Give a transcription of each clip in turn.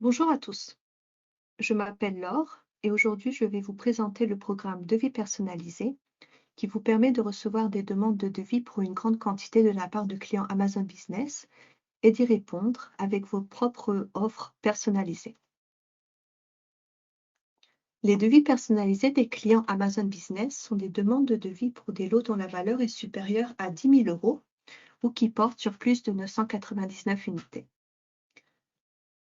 Bonjour à tous, je m'appelle Laure et aujourd'hui je vais vous présenter le programme Devis personnalisé qui vous permet de recevoir des demandes de devis pour une grande quantité de la part de clients Amazon Business et d'y répondre avec vos propres offres personnalisées. Les devis personnalisés des clients Amazon Business sont des demandes de devis pour des lots dont la valeur est supérieure à 10 000 euros ou qui portent sur plus de 999 unités.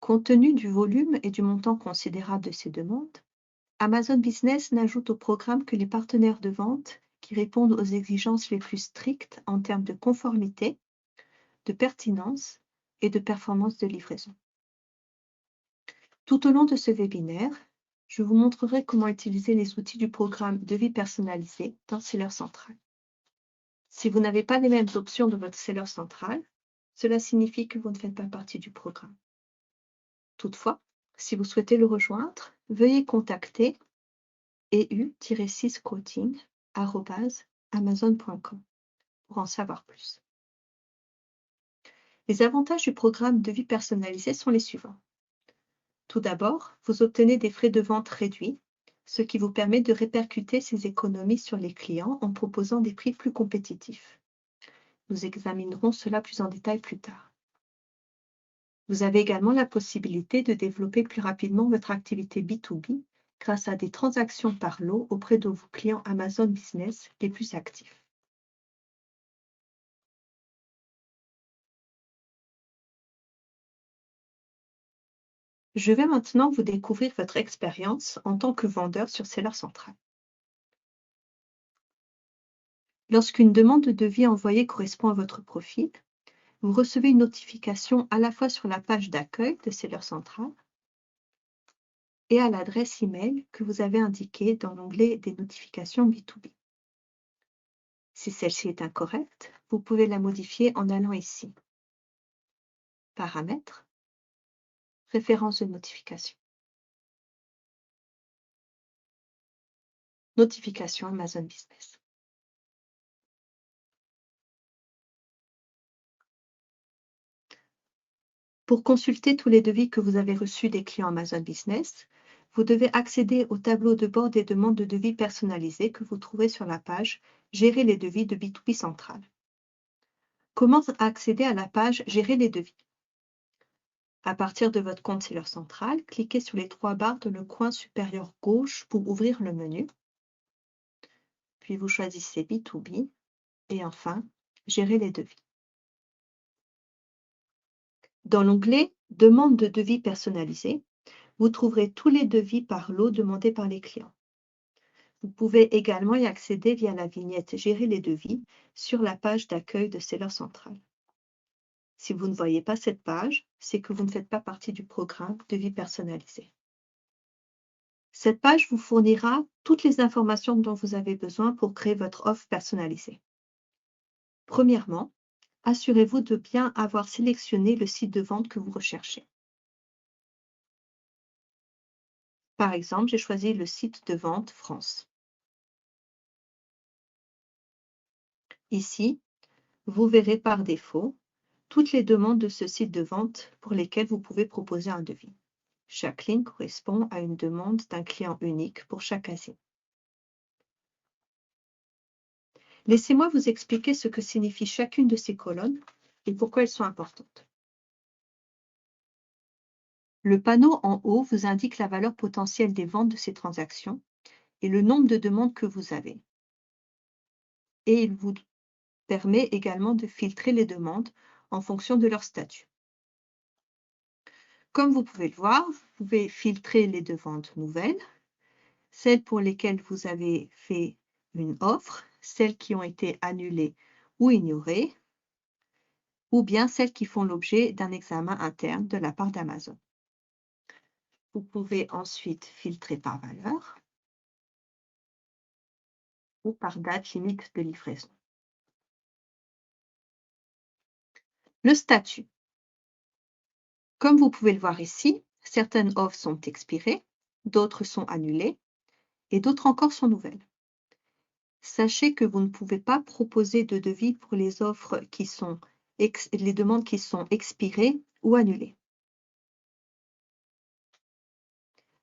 Compte tenu du volume et du montant considérable de ces demandes, Amazon Business n'ajoute au programme que les partenaires de vente qui répondent aux exigences les plus strictes en termes de conformité, de pertinence et de performance de livraison. Tout au long de ce webinaire, je vous montrerai comment utiliser les outils du programme Devis personnalisé dans Seller Central. Si vous n'avez pas les mêmes options de votre Seller Central, cela signifie que vous ne faites pas partie du programme. Toutefois, si vous souhaitez le rejoindre, veuillez contacter eu-quoting@amazon.com pour en savoir plus. Les avantages du programme Devis personnalisé sont les suivants. Tout d'abord, vous obtenez des frais de vente réduits, ce qui vous permet de répercuter ces économies sur les clients en proposant des prix plus compétitifs. Nous examinerons cela plus en détail plus tard. Vous avez également la possibilité de développer plus rapidement votre activité B2B grâce à des transactions par lot auprès de vos clients Amazon Business les plus actifs. Je vais maintenant vous découvrir votre expérience en tant que vendeur sur Seller Central. Lorsqu'une demande de devis envoyée correspond à votre profil, vous recevez une notification à la fois sur la page d'accueil de Seller Central et à l'adresse email que vous avez indiquée dans l'onglet des notifications B2B. Si celle-ci est incorrecte, vous pouvez la modifier en allant ici. Paramètres, référence de notification. Notification Amazon Business. Pour consulter tous les devis que vous avez reçus des clients Amazon Business, vous devez accéder au tableau de bord des demandes de devis personnalisées que vous trouverez sur la page Gérer les devis de B2B Central. Comment accéder à la page Gérer les devis? À partir de votre compte Seller Central, cliquez sur les trois barres dans le coin supérieur gauche pour ouvrir le menu. Puis vous choisissez B2B et enfin Gérer les devis. Dans l'onglet Demande de devis personnalisé, vous trouverez tous les devis par lot demandés par les clients. Vous pouvez également y accéder via la vignette Gérer les devis sur la page d'accueil de Seller Central. Si vous ne voyez pas cette page, c'est que vous ne faites pas partie du programme Devis personnalisé. Cette page vous fournira toutes les informations dont vous avez besoin pour créer votre offre personnalisée. Premièrement, assurez-vous de bien avoir sélectionné le site de vente que vous recherchez. Par exemple, j'ai choisi le site de vente France. Ici, vous verrez par défaut toutes les demandes de ce site de vente pour lesquelles vous pouvez proposer un devis. Chaque ligne correspond à une demande d'un client unique pour chaque Asie. Laissez-moi vous expliquer ce que signifie chacune de ces colonnes et pourquoi elles sont importantes. Le panneau en haut vous indique la valeur potentielle des ventes de ces transactions et le nombre de demandes que vous avez. Et il vous permet également de filtrer les demandes en fonction de leur statut. Comme vous pouvez le voir, vous pouvez filtrer les demandes nouvelles, celles pour lesquelles vous avez fait une offre, celles qui ont été annulées ou ignorées, ou bien celles qui font l'objet d'un examen interne de la part d'Amazon. Vous pouvez ensuite filtrer par valeur ou par date limite de livraison. Le statut. Comme vous pouvez le voir ici, certaines offres sont expirées, d'autres sont annulées et d'autres encore sont nouvelles. Sachez que vous ne pouvez pas proposer de devis pour les offres qui sont les demandes qui sont expirées ou annulées.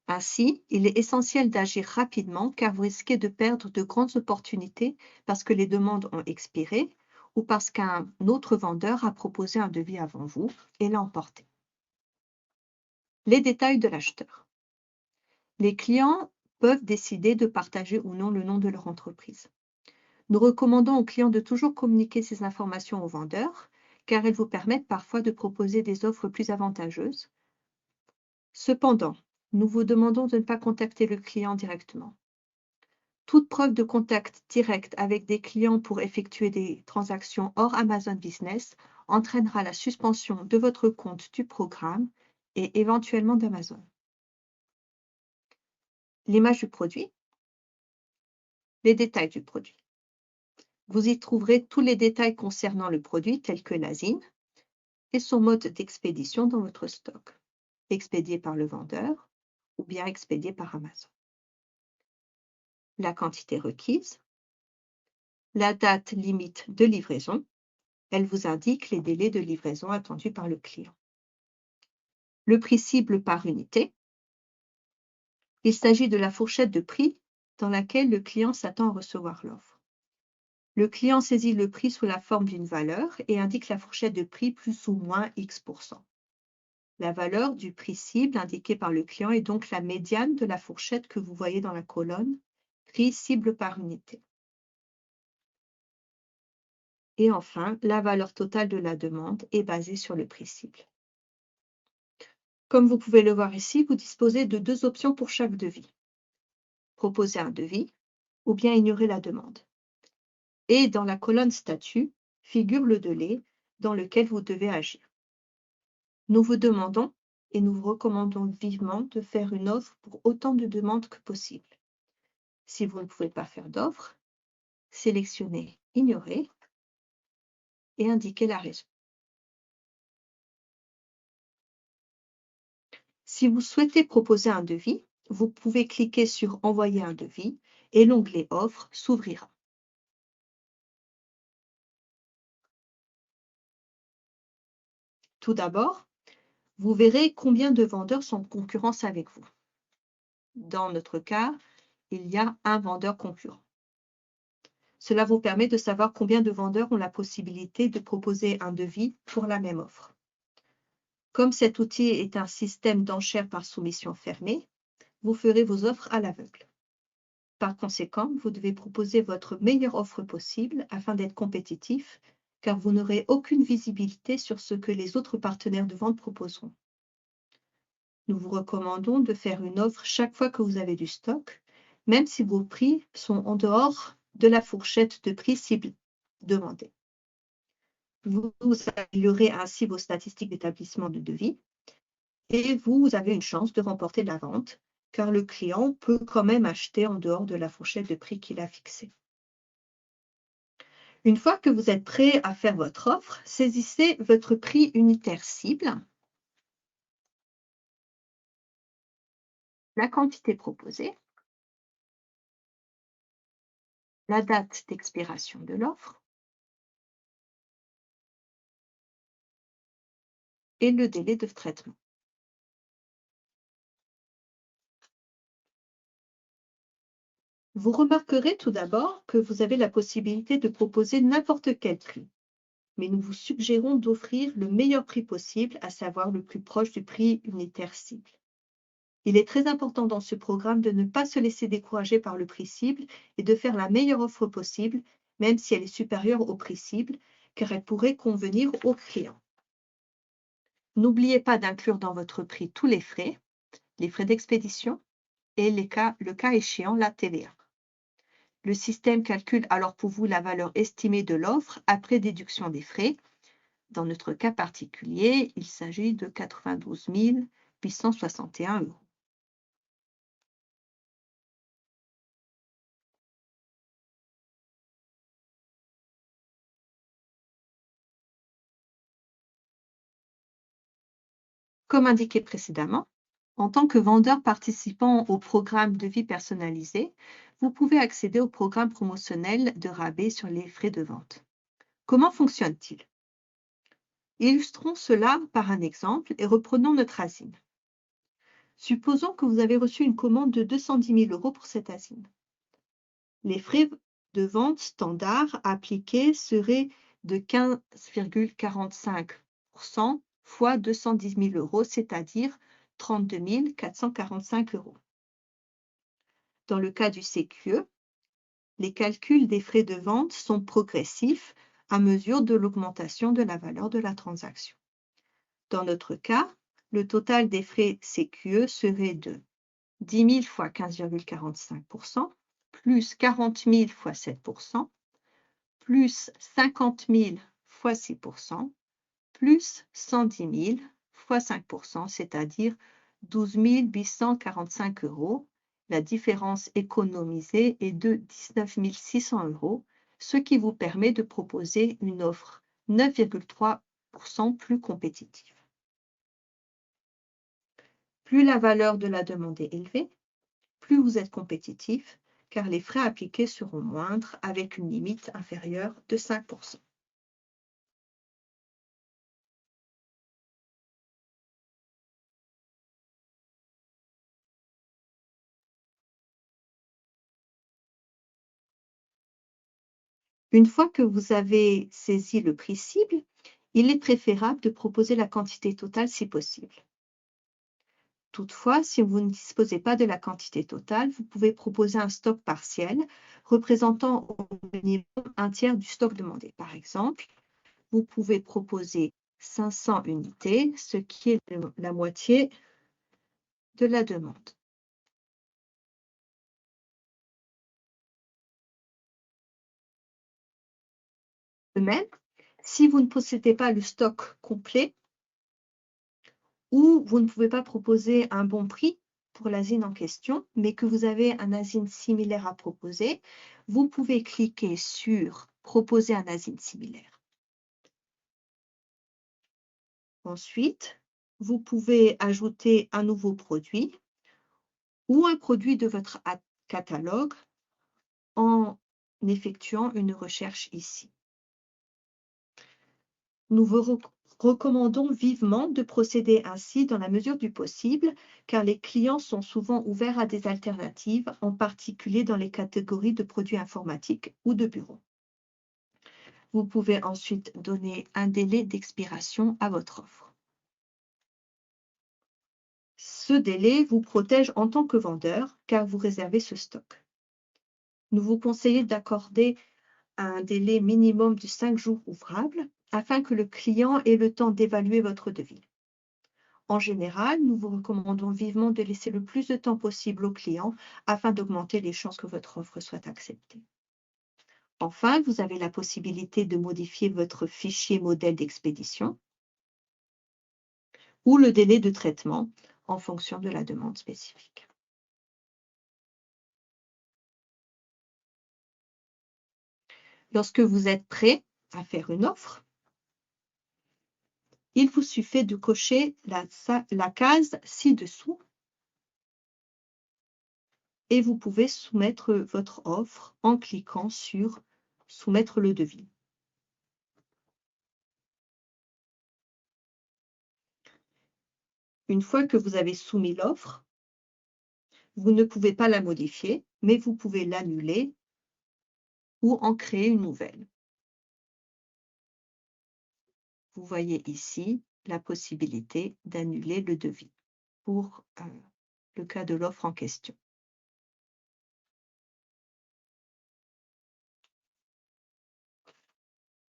Ainsi, il est essentiel d'agir rapidement car vous risquez de perdre de grandes opportunités parce que les demandes ont expiré ou parce qu'un autre vendeur a proposé un devis avant vous et l'a emporté. Les détails de l'acheteur. Les clients peuvent décider de partager ou non le nom de leur entreprise. Nous recommandons aux clients de toujours communiquer ces informations aux vendeurs car elles vous permettent parfois de proposer des offres plus avantageuses. Cependant, nous vous demandons de ne pas contacter le client directement. Toute preuve de contact direct avec des clients pour effectuer des transactions hors Amazon Business entraînera la suspension de votre compte du programme et éventuellement d'Amazon. L'image du produit, les détails du produit. Vous y trouverez tous les détails concernant le produit tels que l'ASIN et son mode d'expédition dans votre stock, expédié par le vendeur ou bien expédié par Amazon. La quantité requise, la date limite de livraison, elle vous indique les délais de livraison attendus par le client. Le prix cible par unité, il s'agit de la fourchette de prix dans laquelle le client s'attend à recevoir l'offre. Le client saisit le prix sous la forme d'une valeur et indique la fourchette de prix plus ou moins X%. La valeur du prix cible indiquée par le client est donc la médiane de la fourchette que vous voyez dans la colonne prix cible par unité. Et enfin, la valeur totale de la demande est basée sur le prix cible. Comme vous pouvez le voir ici, vous disposez de 2 options pour chaque devis. Proposer un devis ou bien ignorer la demande. Et dans la colonne statut figure le délai dans lequel vous devez agir. Nous vous demandons et nous vous recommandons vivement de faire une offre pour autant de demandes que possible. Si vous ne pouvez pas faire d'offre, sélectionnez Ignorer et indiquez la raison. Si vous souhaitez proposer un devis, vous pouvez cliquer sur Envoyer un devis et l'onglet Offre s'ouvrira. Tout d'abord, vous verrez combien de vendeurs sont en concurrence avec vous. Dans notre cas, il y a un vendeur concurrent. Cela vous permet de savoir combien de vendeurs ont la possibilité de proposer un devis pour la même offre. Comme cet outil est un système d'enchères par soumission fermée, vous ferez vos offres à l'aveugle. Par conséquent, vous devez proposer votre meilleure offre possible afin d'être compétitif, car vous n'aurez aucune visibilité sur ce que les autres partenaires de vente proposeront. Nous vous recommandons de faire une offre chaque fois que vous avez du stock, même si vos prix sont en dehors de la fourchette de prix cible demandée. Vous améliorez ainsi vos statistiques d'établissement de devis et vous avez une chance de remporter la vente, car le client peut quand même acheter en dehors de la fourchette de prix qu'il a fixée. Une fois que vous êtes prêt à faire votre offre, saisissez votre prix unitaire cible, la quantité proposée, la date d'expiration de l'offre et le délai de traitement. Vous remarquerez tout d'abord que vous avez la possibilité de proposer n'importe quel prix, mais nous vous suggérons d'offrir le meilleur prix possible, à savoir le plus proche du prix unitaire cible. Il est très important dans ce programme de ne pas se laisser décourager par le prix cible et de faire la meilleure offre possible, même si elle est supérieure au prix cible, car elle pourrait convenir au client. N'oubliez pas d'inclure dans votre prix tous les frais d'expédition et le cas échéant la TVA. Le système calcule alors pour vous la valeur estimée de l'offre après déduction des frais. Dans notre cas particulier, il s'agit de 92 861 €. Comme indiqué précédemment, en tant que vendeur participant au programme de vie personnalisé, vous pouvez accéder au programme promotionnel de rabais sur les frais de vente. Comment fonctionne-t-il? Illustrons cela par un exemple et reprenons notre ASIN. Supposons que vous avez reçu une commande de 210 000 € pour cette asine. Les frais de vente standard appliqués seraient de 15,45% fois 210 000 €, c'est-à-dire 32 445 €. Dans le cas du CQE, les calculs des frais de vente sont progressifs à mesure de l'augmentation de la valeur de la transaction. Dans notre cas, le total des frais CQE serait de 10 000 fois 15,45%, plus 40 000 fois 7%, plus 50 000 fois 6%, plus 110 000 fois 5%, c'est-à-dire 12 845 €. La différence économisée est de 19 600 €, ce qui vous permet de proposer une offre 9,3% plus compétitive. Plus la valeur de la demande est élevée, plus vous êtes compétitif, car les frais appliqués seront moindres avec une limite inférieure de 5%. Une fois que vous avez saisi le prix cible, il est préférable de proposer la quantité totale si possible. Toutefois, si vous ne disposez pas de la quantité totale, vous pouvez proposer un stock partiel représentant au minimum un tiers du stock demandé. Par exemple, vous pouvez proposer 500 unités, ce qui est la moitié de la demande. De même, si vous ne possédez pas le stock complet ou vous ne pouvez pas proposer un bon prix pour l'asine en question, mais que vous avez un asine similaire à proposer, vous pouvez cliquer sur « Proposer un asine similaire ». Ensuite, vous pouvez ajouter un nouveau produit ou un produit de votre catalogue en effectuant une recherche ici. Nous vous recommandons vivement de procéder ainsi dans la mesure du possible, car les clients sont souvent ouverts à des alternatives, en particulier dans les catégories de produits informatiques ou de bureaux. Vous pouvez ensuite donner un délai d'expiration à votre offre. Ce délai vous protège en tant que vendeur, car vous réservez ce stock. Nous vous conseillons d'accorder un délai minimum de 5 jours ouvrables afin que le client ait le temps d'évaluer votre devis. En général, nous vous recommandons vivement de laisser le plus de temps possible au client afin d'augmenter les chances que votre offre soit acceptée. Enfin, vous avez la possibilité de modifier votre fichier modèle d'expédition ou le délai de traitement en fonction de la demande spécifique. Lorsque vous êtes prêt à faire une offre, il vous suffit de cocher la case ci-dessous et vous pouvez soumettre votre offre en cliquant sur « Soumettre le devis ». Une fois que vous avez soumis l'offre, vous ne pouvez pas la modifier, mais vous pouvez l'annuler ou en créer une nouvelle. Vous voyez ici la possibilité d'annuler le devis pour le cas de l'offre en question.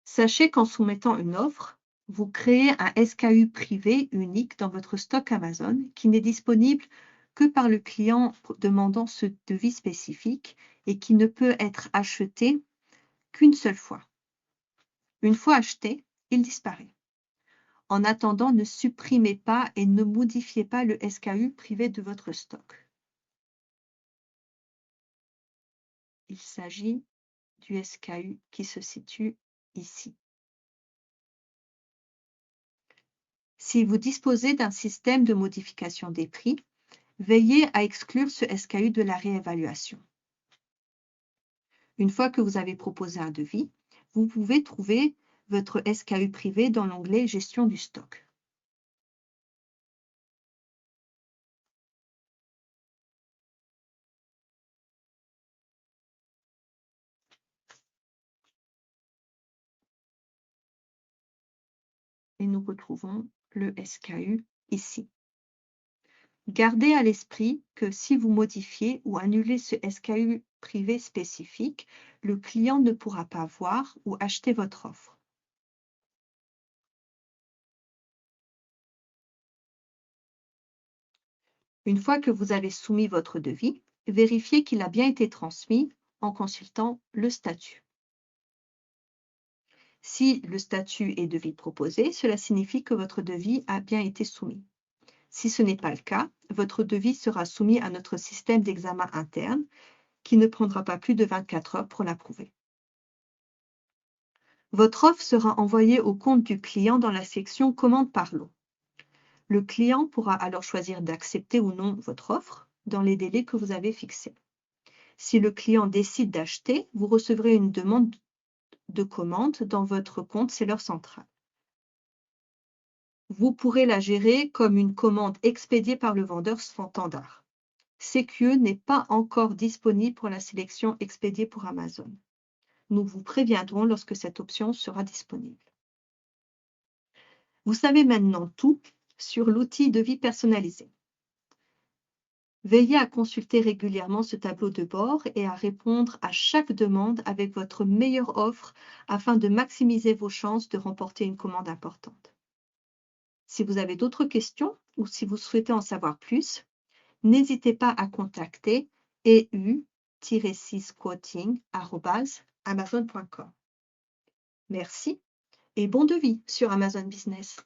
Sachez qu'en soumettant une offre, vous créez un SKU privé unique dans votre stock Amazon qui n'est disponible que par le client demandant ce devis spécifique et qui ne peut être acheté qu'une seule fois. Une fois acheté, il disparaît. En attendant, ne supprimez pas et ne modifiez pas le SKU privé de votre stock. Il s'agit du SKU qui se situe ici. Si vous disposez d'un système de modification des prix, veillez à exclure ce SKU de la réévaluation. Une fois que vous avez proposé un devis, vous pouvez trouver votre SKU privé dans l'onglet « Gestion du stock ». et nous retrouvons le SKU ici. Gardez à l'esprit que si vous modifiez ou annulez ce SKU privé spécifique, le client ne pourra pas voir ou acheter votre offre. Une fois que vous avez soumis votre devis, vérifiez qu'il a bien été transmis en consultant le statut. Si le statut est devis proposé, cela signifie que votre devis a bien été soumis. Si ce n'est pas le cas, votre devis sera soumis à notre système d'examen interne qui ne prendra pas plus de 24 heures pour l'approuver. Votre offre sera envoyée au compte du client dans la section Commande par lot. Le client pourra alors choisir d'accepter ou non votre offre dans les délais que vous avez fixés. Si le client décide d'acheter, vous recevrez une demande de commande dans votre compte Seller Central. Vous pourrez la gérer comme une commande expédiée par le vendeur standard. CQE n'est pas encore disponible pour la sélection expédiée pour Amazon. Nous vous préviendrons lorsque cette option sera disponible. Vous savez maintenant tout sur l'outil devis personnalisé. Veillez à consulter régulièrement ce tableau de bord et à répondre à chaque demande avec votre meilleure offre afin de maximiser vos chances de remporter une commande importante. Si vous avez d'autres questions ou si vous souhaitez en savoir plus, n'hésitez pas à contacter eu-6quoting@amazon.com. Merci et bon devis sur Amazon Business.